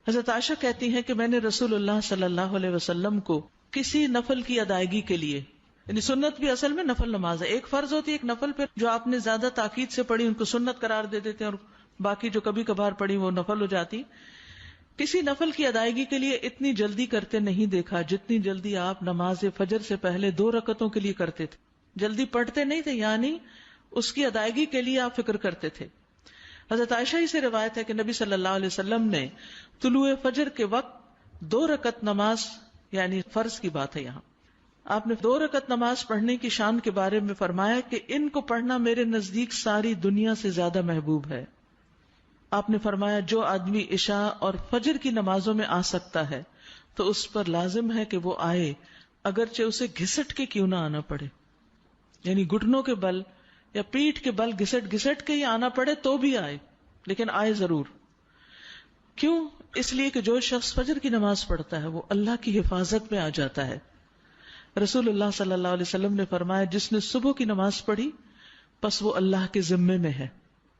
حضرت عائشہ کہتی ہیں کہ میں نے رسول اللہ صلی اللہ علیہ وسلم کو کسی نفل کی ادائیگی کے لیے، یعنی سنت بھی اصل میں نفل نماز ہے، ایک فرض ہوتی ہے ایک نفل، پہ جو آپ نے زیادہ تاکید سے پڑھی ان کو سنت قرار دے دیتے ہیں، اور باقی جو کبھی کبھار پڑھی وہ نفل ہو جاتی. کسی نفل کی ادائیگی کے لیے اتنی جلدی کرتے نہیں دیکھا جتنی جلدی آپ نماز فجر سے پہلے 2 رکعتوں کے لیے کرتے تھے. جلدی پڑھتے نہیں تھے، یعنی اس کی ادائیگی کے لیے آپ فکر کرتے تھے. حضرت عائشہ ہی سے روایت ہے کہ نبی صلی اللہ علیہ وسلم نے طلوع فجر کے وقت 2 رکعت نماز، یعنی فرض کی بات ہے یہاں، آپ نے 2 رکعت نماز پڑھنے کی شان کے بارے میں فرمایا کہ ان کو پڑھنا میرے نزدیک ساری دنیا سے زیادہ محبوب ہے. آپ نے فرمایا جو آدمی عشاء اور فجر کی نمازوں میں آ سکتا ہے تو اس پر لازم ہے کہ وہ آئے، اگرچہ اسے گھسٹ کے کیوں نہ آنا پڑے، یعنی گھٹنوں کے بل یا پیٹھ کے بل گھسٹ گھسٹ کے ہی آنا پڑے تو بھی آئے، لیکن آئے ضرور. کیوں؟ اس لیے کہ جو شخص فجر کی نماز پڑھتا ہے وہ اللہ کی حفاظت میں آ جاتا ہے. رسول اللہ صلی اللہ علیہ وسلم نے فرمایا جس نے صبح کی نماز پڑھی پس وہ اللہ کے ذمے میں ہے،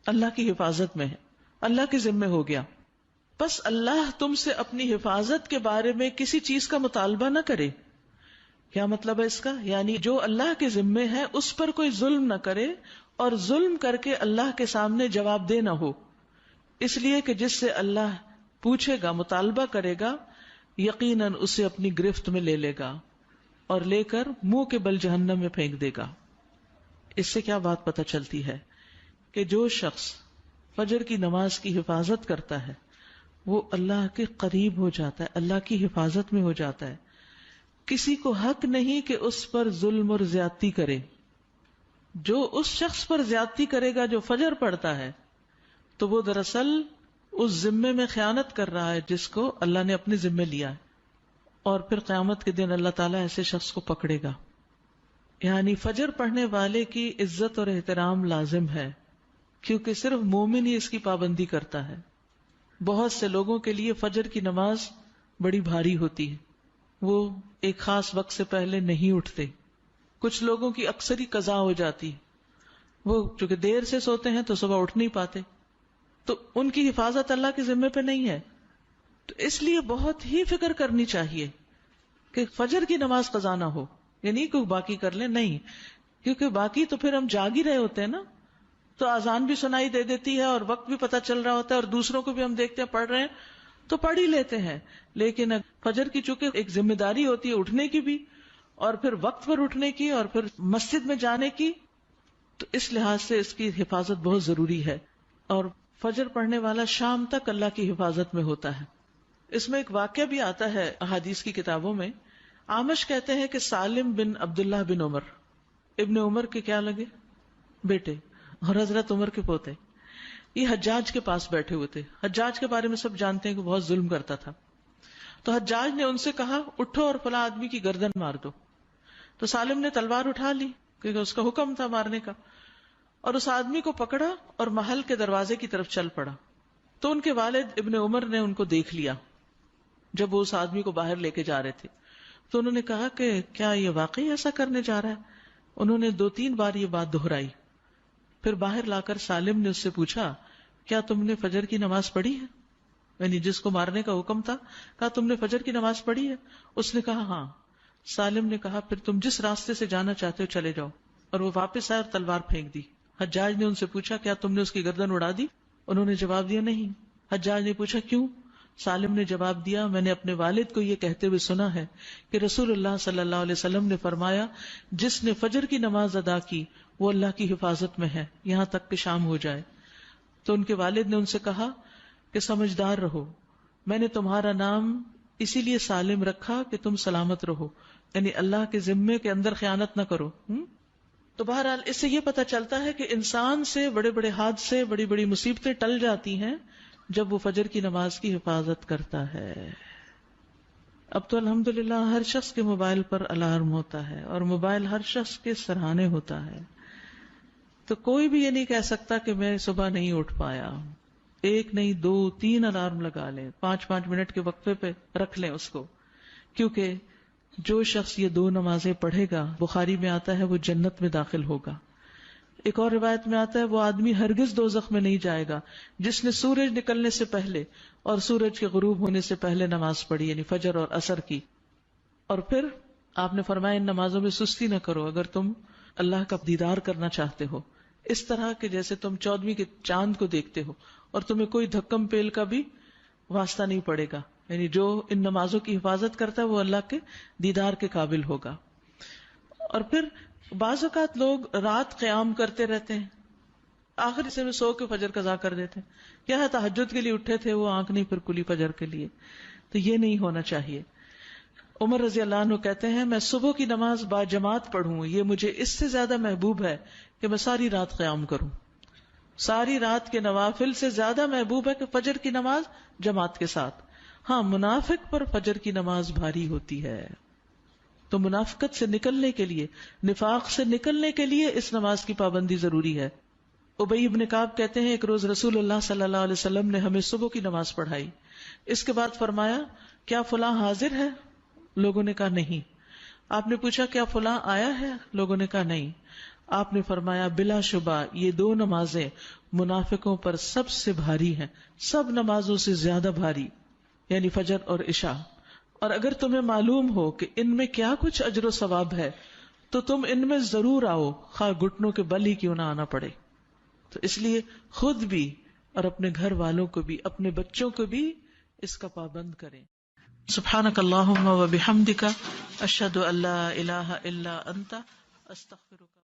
اللہ کی حفاظت میں ہے، اللہ کے ذمے ہو گیا. پس اللہ تم سے اپنی حفاظت کے بارے میں کسی چیز کا مطالبہ نہ کرے. کیا مطلب ہے اس کا؟ یعنی جو اللہ کے ذمے ہے اس پر کوئی ظلم نہ کرے، اور ظلم کر کے اللہ کے سامنے جواب دے نہ ہو، اس لیے کہ جس سے اللہ پوچھے گا، مطالبہ کرے گا، یقیناً اسے اپنی گرفت میں لے لے گا اور لے کر منہ کے بل جہنم میں پھینک دے گا. اس سے کیا بات پتہ چلتی ہے کہ جو شخص فجر کی نماز کی حفاظت کرتا ہے وہ اللہ کے قریب ہو جاتا ہے، اللہ کی حفاظت میں ہو جاتا ہے. کسی کو حق نہیں کہ اس پر ظلم اور زیادتی کرے. جو اس شخص پر زیادتی کرے گا جو فجر پڑھتا ہے تو وہ دراصل اس ذمے میں خیانت کر رہا ہے جس کو اللہ نے اپنے ذمے لیا ہے، اور پھر قیامت کے دن اللہ تعالیٰ ایسے شخص کو پکڑے گا. یعنی فجر پڑھنے والے کی عزت اور احترام لازم ہے، کیونکہ صرف مومن ہی اس کی پابندی کرتا ہے. بہت سے لوگوں کے لیے فجر کی نماز بڑی بھاری ہوتی ہے، وہ ایک خاص وقت سے پہلے نہیں اٹھتے. کچھ لوگوں کی اکثر ہی قضا ہو جاتی، وہ چونکہ دیر سے سوتے ہیں تو صبح اٹھ نہیں پاتے، تو ان کی حفاظت اللہ کے ذمے پہ نہیں ہے. تو اس لیے بہت ہی فکر کرنی چاہیے کہ فجر کی نماز قضا نہ ہو، یعنی کوئی باقی کر لیں، نہیں، کیونکہ باقی تو پھر ہم جاگ ہی رہے ہوتے ہیں نا، تو اذان بھی سنائی دے دیتی ہے اور وقت بھی پتہ چل رہا ہوتا ہے، اور دوسروں کو بھی ہم دیکھتے ہیں پڑھ رہے ہیں تو پڑھ ہی لیتے ہیں. لیکن فجر کی چونکہ ایک ذمہ داری ہوتی ہے اٹھنے کی بھی، اور پھر وقت پر اٹھنے کی، اور پھر مسجد میں جانے کی، تو اس لحاظ سے اس کی حفاظت بہت ضروری ہے. اور فجر پڑھنے والا شام تک اللہ کی حفاظت میں ہوتا ہے. اس میں ایک واقعہ بھی آتا ہے احادیث کی کتابوں میں. عامش کہتے ہیں کہ سالم بن عبداللہ بن عمر، ابن عمر کے کیا لگے؟ بیٹے، اور حضرت عمر کے پوتے، یہ حجاج کے پاس بیٹھے ہوئے تھے. حجاج کے بارے میں سب جانتے ہیں کہ بہت ظلم کرتا تھا. تو حجاج نے ان سے کہا اٹھو اور فلاں آدمی کی گردن مار دو. تو سالم نے تلوار اٹھا لی کیونکہ اس کا حکم تھا مارنے کا، اور اس آدمی کو پکڑا اور محل کے دروازے کی طرف چل پڑا. تو ان کے والد ابن عمر نے ان کو دیکھ لیا جب وہ اس آدمی کو باہر لے کے جا رہے تھے. تو انہوں نے کہا کہ کیا یہ واقعی ایسا کرنے جا رہا ہے؟ انہوں نے 2-3 بار یہ بات دہرائی. پھر باہر لا کر سالم نے اس سے پوچھا کیا تم نے فجر کی نماز پڑھی ہے؟ یعنی جس کو مارنے کا حکم تھا، کہا تم نے فجر کی نماز پڑھی ہے؟ اس نے کہا ہاں. سالم نے کہا پھر تم جس راستے سے جانا چاہتے ہو چلے جاؤ، اور وہ واپس آئے اور تلوار پھینک دی. حجاج نے ان سے پوچھا کیا تم نے اس کی گردن اڑا دی؟ انہوں نے جواب دیا نہیں. حجاج نے پوچھا کیوں؟ سالم نے جواب دیا میں نے اپنے والد کو یہ کہتے ہوئے سنا ہے کہ رسول اللہ صلی اللہ علیہ وسلم نے فرمایا جس نے فجر کی نماز ادا کی وہ اللہ کی حفاظت میں ہے یہاں تک کہ شام ہو جائے. تو ان کے والد نے ان سے کہا کہ سمجھدار رہو، میں نے تمہارا نام اسی لیے سالم رکھا کہ تم سلامت رہو، یعنی اللہ کے ذمے کے اندر خیانت نہ کرو. تو بہرحال اس سے یہ پتہ چلتا ہے کہ انسان سے بڑے بڑے حادثے، بڑی بڑی مصیبتیں ٹل جاتی ہیں جب وہ فجر کی نماز کی حفاظت کرتا ہے. اب تو الحمدللہ ہر شخص کے موبائل پر الارم ہوتا ہے، اور موبائل ہر شخص کے سرہانے ہوتا ہے، تو کوئی بھی یہ نہیں کہہ سکتا کہ میں صبح نہیں اٹھ پایا. 1 نہیں 2 3 الارم لگا لیں، 5 منٹ کے وقفے پہ رکھ لیں اس کو، کیونکہ جو شخص یہ 2 نمازیں پڑھے گا، بخاری میں آتا ہے وہ جنت میں داخل ہوگا. ایک اور روایت میں آتا ہے وہ آدمی ہرگز دوزخ میں نہیں جائے گا جس نے سورج نکلنے سے پہلے اور سورج کے غروب ہونے سے پہلے نماز پڑھی، یعنی فجر اور عصر کی. اور پھر آپ نے فرمایا ان نمازوں میں سستی نہ کرو اگر تم اللہ کا دیدار کرنا چاہتے ہو، اس طرح کہ جیسے تم 14ویں کے چاند کو دیکھتے ہو اور تمہیں کوئی دھکم پیل کا بھی واسطہ نہیں پڑے گا. یعنی جو ان نمازوں کی حفاظت کرتا ہے وہ اللہ کے دیدار کے قابل ہوگا. اور پھر بعض اوقات لوگ رات قیام کرتے رہتے ہیں، آخر حصے میں سو کے فجر قضا کر دیتے ہیں. کیا ہے تہجد کے لیے اٹھے تھے وہ آنکھ نہیں پھر کلی فجر کے لیے. تو یہ نہیں ہونا چاہیے. عمر رضی اللہ عنہ کہتے ہیں میں صبح کی نماز با جماعت پڑھوں یہ مجھے اس سے زیادہ محبوب ہے کہ میں ساری رات قیام کروں. ساری رات کے نوافل سے زیادہ محبوب ہے کہ فجر کی نماز جماعت کے ساتھ. ہاں منافق پر فجر کی نماز بھاری ہوتی ہے، تو منافقت سے نکلنے کے لیے، نفاق سے نکلنے کے لیے اس نماز کی پابندی ضروری ہے. ابی بن کعب کہتے ہیں ایک روز رسول اللہ صلی اللہ علیہ وسلم نے ہمیں صبح کی نماز پڑھائی. اس کے بعد فرمایا کیا فلاں حاضر ہے؟ لوگوں نے کہا نہیں. آپ نے پوچھا کیا فلاں آیا ہے؟ لوگوں نے کہا نہیں. آپ نے فرمایا بلا شبہ یہ دو نمازیں منافقوں پر سب سے بھاری ہیں، سب نمازوں سے زیادہ بھاری، یعنی فجر اور عشاء. اور اگر تمہیں معلوم ہو کہ ان میں کیا کچھ اجر و ثواب ہے تو تم ان میں ضرور آؤ، خواہ گھٹنوں کے بل ہی کیوں نہ آنا پڑے. تو اس لیے خود بھی اور اپنے گھر والوں کو بھی، اپنے بچوں کو بھی اس کا پابند کریں. سبحانک اللہم و بحمدک اشہد ان لا الہ الا انت استغفرک.